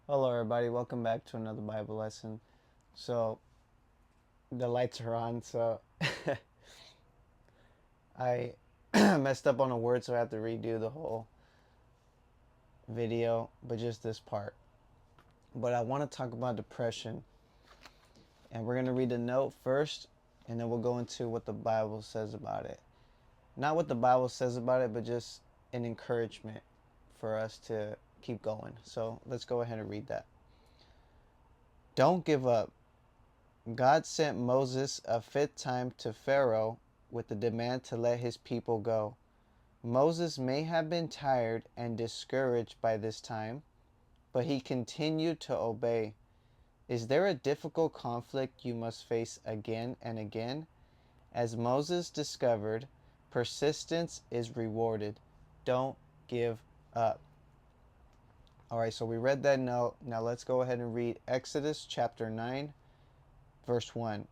Hello, everybody. Welcome back to another Bible lesson. So, the lights are on, so I messed up on a word, so I have to redo the whole video, but just this part. But I want to talk about depression, and we're going to read the note first, and then we'll go into what the Bible says about it. Not what the Bible says about it, but just an encouragement for us to keep going. So, let's go ahead and read that. Don't give up. God sent Moses a fifth time to Pharaoh with the demand to let his people go. Moses may have been tired and discouraged by this time, but he continued to obey. Is there a difficult conflict you must face again and again? As Moses discovered, persistence is rewarded. Don't give up. All right, so we read that note. Now let's go ahead and read Exodus chapter 9, verse 1.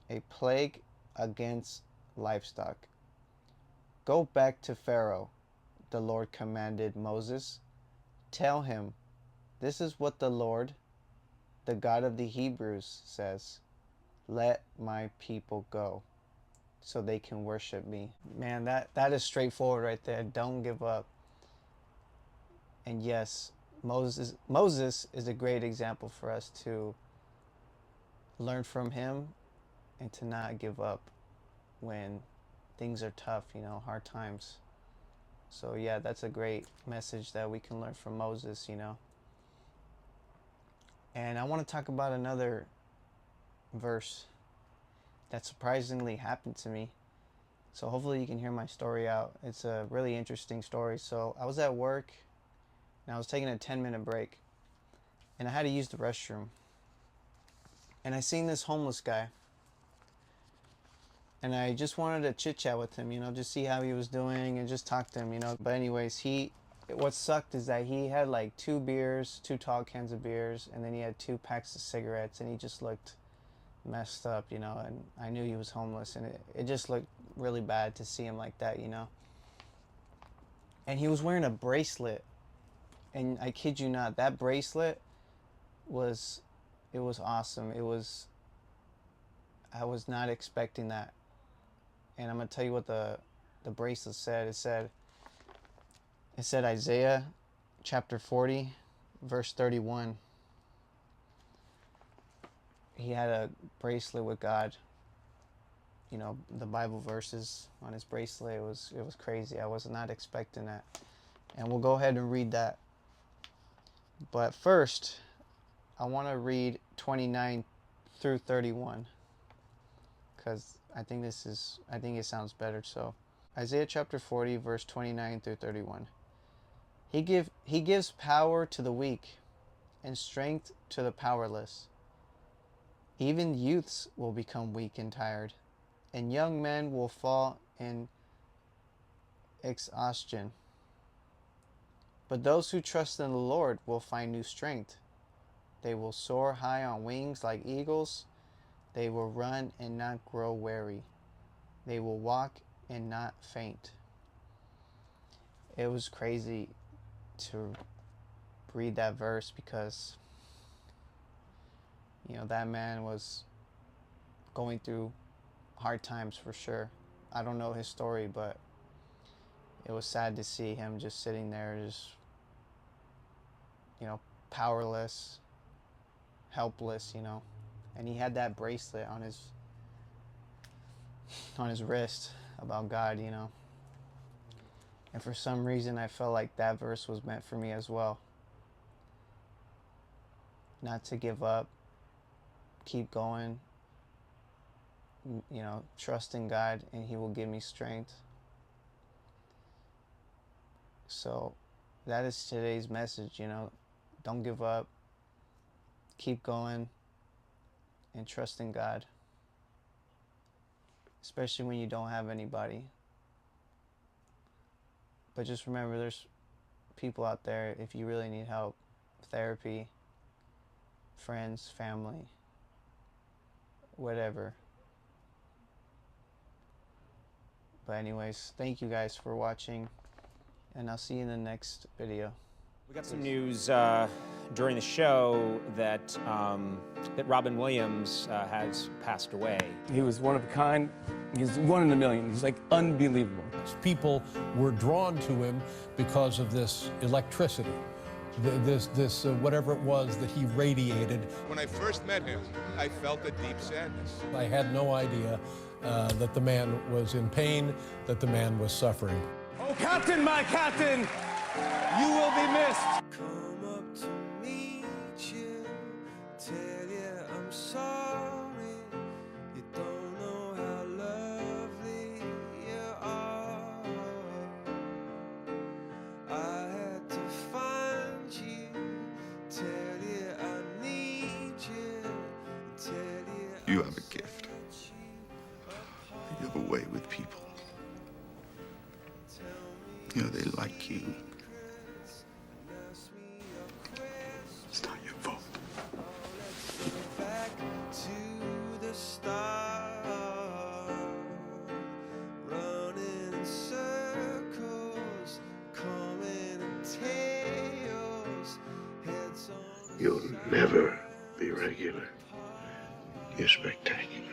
A plague against livestock. Go back to Pharaoh, the Lord commanded Moses. Tell him, this is what the Lord, the God of the Hebrews, says. Let my people go so they can worship me. Man, that is straightforward right there. Don't give up. And yes, Moses is a great example for us to learn from him and to not give up when things are tough, hard times. So yeah, that's a great message that we can learn from Moses. And I want to talk about another verse that surprisingly happened to me. So hopefully you can hear my story out. It's a really interesting story. So I was at work and I was taking a 10-minute break and I had to use the restroom. And I seen this homeless guy. And I just wanted to chit chat with him, just see how he was doing and just talk to him. But anyways, what sucked is that he had like two beers, two tall cans of beers, and then he had two packs of cigarettes, and he just looked messed up. And I knew he was homeless, and it just looked really bad to see him like that. And he was wearing a bracelet, and I kid you not, that bracelet was, it was awesome. I was not expecting that. And I'm gonna tell you what the bracelet said. It said Isaiah chapter 40, verse 31. He had a bracelet with God. The Bible verses on his bracelet. It was crazy. I was not expecting that. And we'll go ahead and read that. But first, I want to read 29 through 31 because I think it sounds better. So, Isaiah chapter 40, verse 29 through 31. He gives power to the weak and strength to the powerless. Even youths will become weak and tired, and young men will fall in exhaustion. But those who trust in the Lord will find new strength. They will soar high on wings like eagles. They will run and not grow weary. They will walk and not faint. It was crazy to read that verse because, that man was going through hard times for sure. I don't know his story, but it was sad to see him just sitting there, just, powerless, helpless. And he had that bracelet on his wrist about God. And for some reason, I felt like that verse was meant for me as well. Not to give up, keep going, trust in God, and He will give me strength. So that is today's message. Don't give up, keep going, and trust in God, especially when you don't have anybody. But just remember, there's people out there if you really need help, therapy, friends, family, whatever. But anyways, thank you guys for watching, and I'll see you in the next video. We got some news during the show that Robin Williams has passed away. He was one of a kind. He's one in a million. He's like unbelievable. People were drawn to him because of this electricity, this whatever it was that he radiated. When I first met him, I felt a deep sadness. I had no idea that the man was in pain, that the man was suffering. Oh, Captain, my Captain, you will be missed. Come up to meet you, tell you I'm sorry. You don't know how lovely you are. I had to find you, tell you I need you, tell you You have a gift. You have a way with people. You know, they like you. It's not your fault. back to the start, running in circles, coming in tails, heads on. You'll never be regular. You're spectacular.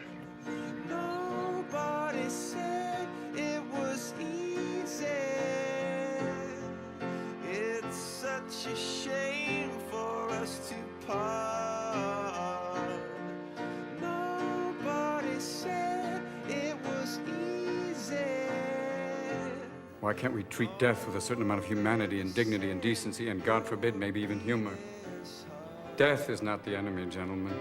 Nobody said it was easy. It's such a shame for us to part. Nobody said it was easy. Why can't we treat death with a certain amount of humanity and dignity and decency and, God forbid, maybe even humor? Death is not the enemy, gentlemen.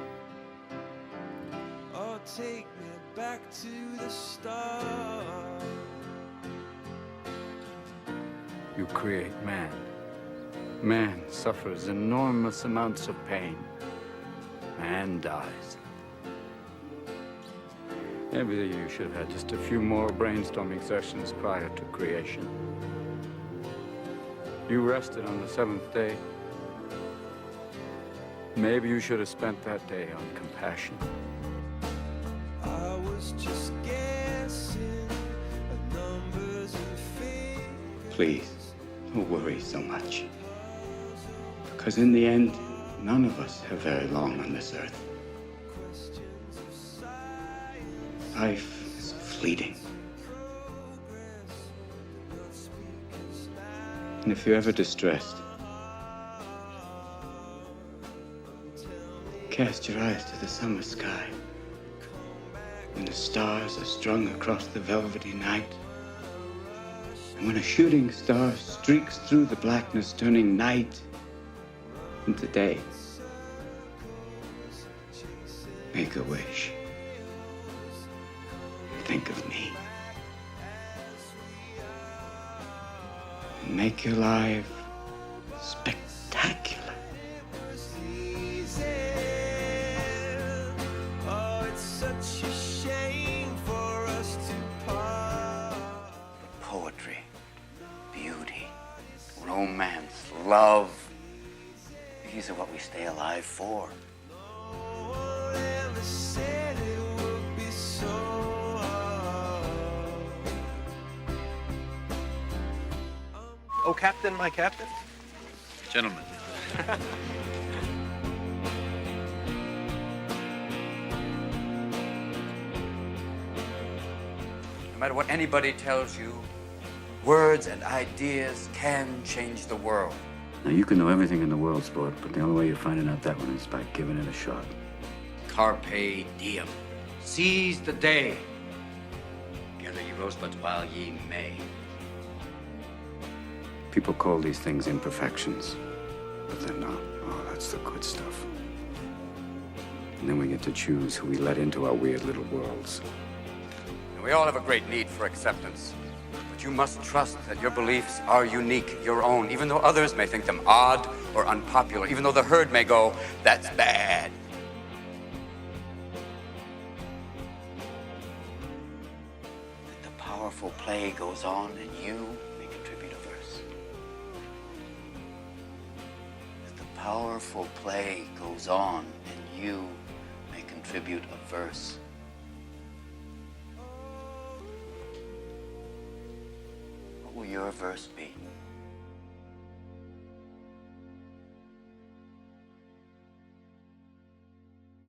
Oh, take me back to the start. You create man. Man suffers enormous amounts of pain. Man dies. Maybe you should have had just a few more brainstorming sessions prior to creation. You rested on the seventh day. Maybe you should have spent that day on compassion. I was just guessing at numbers and figures. Please, don't worry so much. Because in the end, none of us have very long on this earth. Life is fleeting. And if you're ever distressed, cast your eyes to the summer sky. When the stars are strung across the velvety night, and when a shooting star streaks through the blackness, turning night into day, make a wish. Think of me. And make your life spectacular. Oh, it's such a shame for us to part. Poetry, beauty, romance, love. These are what we stay alive for. No one ever said it would be so hard. Oh, Captain, my Captain. Gentlemen. No matter what anybody tells you, words and ideas can change the world. Now, you can know everything in the world, sport, but the only way you're finding out that one is by giving it a shot. Carpe diem. Seize the day. Gather ye rosebuds while ye may. People call these things imperfections, but they're not. Oh, that's the good stuff. And then we get to choose who we let into our weird little worlds. And we all have a great need for acceptance. But you must trust that your beliefs are unique, your own, even though others may think them odd or unpopular, even though the herd may go, that's bad. That the powerful play goes on and you may contribute a verse. That the powerful play goes on and you may contribute a verse. What will your verse be?